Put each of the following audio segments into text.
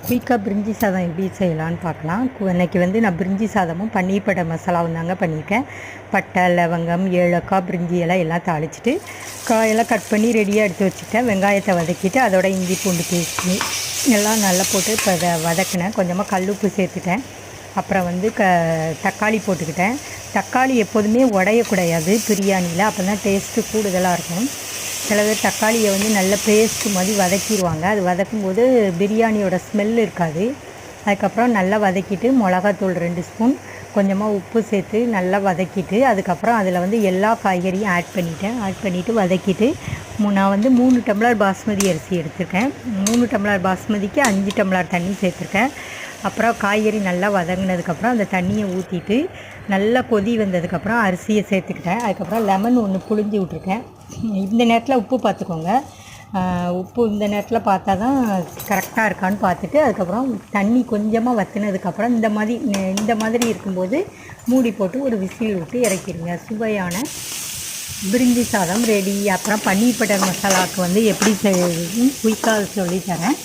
குயிக்காக பிரிஞ்சி சாதம் எப்படி செய்யலான்னு பார்க்கலாம். இன்றைக்கி வந்து நான் பிரிஞ்சி சாதமும் பன்னீர் பட்டர் மசாலாவும் தாங்க பண்ணியிருக்கேன். பட்டை, லவங்கம், ஏலக்காய், பிரிஞ்சி எல்லாம் தாளிச்சிட்டு காயெல்லாம் கட் பண்ணி ரெடியாக எடுத்து வச்சுட்டேன். வெங்காயத்தை வதக்கிட்டு அதோட இஞ்சி பூண்டு பேஸ்ட்டு எல்லாம் நல்லா போட்டு இப்போ அதை வதக்கினேன். கொஞ்சமாக கல்லுப்பு சேர்த்துட்டேன். அப்புறம் வந்து தக்காளி போட்டுக்கிட்டேன். தக்காளி எப்போதுமே உடையக்கூடாது பிரியாணியில், அப்போ தான் டேஸ்ட்டு கூடுதலாக இருக்கும். சில பேர் தக்காளியை வந்து நல்ல பேஸ்ட்டு மாதிரி வதக்கிடுவாங்க. அது வதக்கும்போது பிரியாணியோட ஸ்மெல் இருக்காது. அதுக்கப்புறம் நல்லா வதக்கிட்டு மிளகாத்தூள் 2 ஸ்பூன், கொஞ்சமாக உப்பு சேர்த்து நல்லா வதக்கிட்டு அதுக்கப்புறம் அதில் வந்து எல்லா காய்கறியும் ஆட் பண்ணிவிட்டு வதக்கிட்டு நான் வந்து 3 டம்ளர் பாஸ்மதி அரிசி எடுத்திருக்கேன். 3 டம்ளர் பாஸ்மதிக்கு 5 டம்ளர் தண்ணி சேர்த்துருக்கேன். அப்புறம் காய்கறி நல்லா வதங்கினதுக்கப்புறம் அந்த தண்ணியை ஊற்றிட்டு நல்லா கொதி வந்ததுக்கப்புறம் அரிசியை சேர்த்துக்கிட்டேன். அதுக்கப்புறம் லெமன் ஒன்று புழிஞ்சு விட்ருக்கேன். இந்த நேரத்தில் உப்பு பார்த்துக்கோங்க. உப்பு இந்த நேரத்தில் பார்த்தா தான் கரெக்டாக இருக்கான்னு பார்த்துட்டு அதுக்கப்புறம் தண்ணி கொஞ்சமாக வற்றினதுக்கப்புறம் இந்த மாதிரி இருக்கும்போது மூடி போட்டு ஒரு விசில் விட்டு இறக்கிடுங்க. சுவையான பிரிஞ்சி சாதம் ரெடி. அப்புறம் பன்னீர் பட்டர் மசாலாவுக்கு வந்து எப்படி செய்யறதுன்னு குயிக்காக சொல்லித்தரேன்.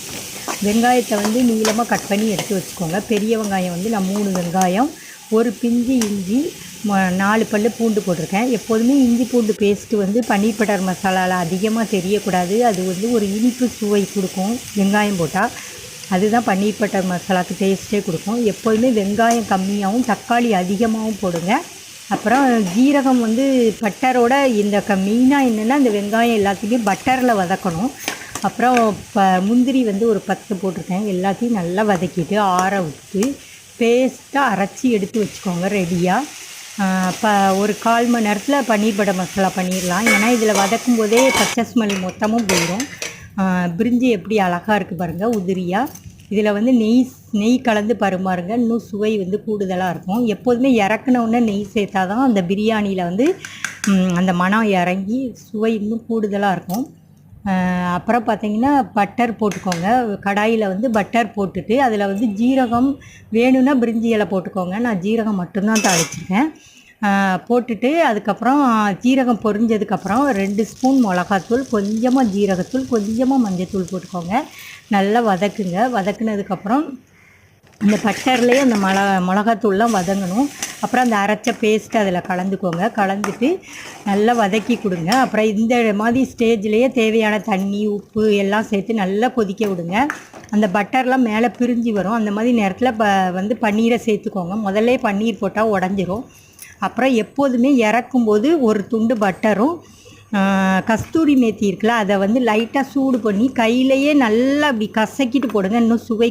வெங்காயத்தை வந்து நீளமாக கட் பண்ணி எடுத்து வச்சுக்கோங்க. பெரிய வெங்காயம் வந்து நான் 3 வெங்காயம், ஒரு பிஞ்சு இஞ்சி, 4 பல் பூண்டு போட்டிருக்கேன். எப்போதுமே இஞ்சி பூண்டு பேஸ்ட்டு வந்து பன்னீர் பட்டர் மசாலாவில் அதிகமாக தெரியக்கூடாது. அது வந்து ஒரு இனிப்பு சுவை கொடுக்கும் வெங்காயம் போட்டால். அதுதான் பன்னீர் பட்டர் மசாலாவுக்கு டேஸ்ட்டே கொடுக்கும். எப்போதுமே வெங்காயம் கம்மியாகவும் தக்காளி அதிகமாகவும் போடுங்க. அப்புறம் ஜீரகம் வந்து பட்டரோட மெயினாக என்னென்னா இந்த வெங்காயம் எல்லாத்தையுமே பட்டரில் வதக்கணும். அப்புறம் முந்திரி வந்து ஒரு 10 போட்டிருக்கேன். எல்லாத்தையும் நல்லா வதக்கிட்டு ஆற விட்டு பேஸ்ட்டாக அரைச்சி எடுத்து வச்சுக்கோங்க ரெடியாக. ஒரு 1/4 மணி நேரத்தில் பன்னீர் பட்டர் மசாலா பண்ணிடலாம். ஏன்னா இதில் வதக்கும் போதே பச்சை ஸ்மெல் மொத்தமும் போயிடும். பிரிஞ்சி எப்படி அழகாக இருக்குது பாருங்கள், உதிரியாக. இதில் வந்து நெய் கலந்து பரிமாறுங்க, இன்னும் சுவை வந்து கூடுதலாக இருக்கும். எப்போதுமே இறக்குனவுடனே நெய் சேர்த்தா தான் அந்த பிரியாணியில் வந்து அந்த மனம் இறங்கி சுவை இன்னும் கூடுதலாக இருக்கும். அப்புறம் பார்த்திங்கன்னா பட்டர் போட்டுக்கோங்க. கடாயில் வந்து பட்டர் போட்டுட்டு அதில் வந்து ஜீரகம் வேணும்னா பிரிஞ்சி இலை போட்டுக்கோங்க. நான் ஜீரகம் மட்டும்தான் தாளிச்சிருக்கேன். போட்டுட்டு அதுக்கப்புறம் ஜீரகம் பொரிஞ்சதுக்கப்புறம் 2 ஸ்பூன் மிளகாத்தூள், கொஞ்சமாக ஜீரகத்தூள், கொஞ்சமாக மஞ்சத்தூள் போட்டுக்கோங்க. நல்லா வதக்குங்க. வதக்குனதுக்கப்புறம் இந்த பட்டர்லேயே அந்த மிளகாத்தூள்லாம் வதங்கணும். அப்புறம் அந்த அரைச்ச பேஸ்ட்டு அதில் கலந்துக்கோங்க. கலந்துட்டு நல்லா வதக்கி கொடுங்க. அப்புறம் இந்த மாதிரி ஸ்டேஜ்லேயே தேவையான தண்ணி, உப்பு எல்லாம் சேர்த்து நல்லா கொதிக்க விடுங்க. அந்த பட்டர்லாம் மேலே பிரிஞ்சு வரும். அந்த மாதிரி நேரத்தில் வந்து பன்னீரை சேர்த்துக்கோங்க. முதல்ல பன்னீர் போட்டால் உடஞ்சிரும். அப்புறம் எப்போதுமே இறக்கும்போது ஒரு துண்டு பட்டரும் கஸ்தூரி மேத்தி இருக்குல்ல, அதை வந்து லைட்டாக சூடு பண்ணி கையிலையே நல்லா அப்படி கசக்கிட்டு போடுங்க. இன்னும் சுவை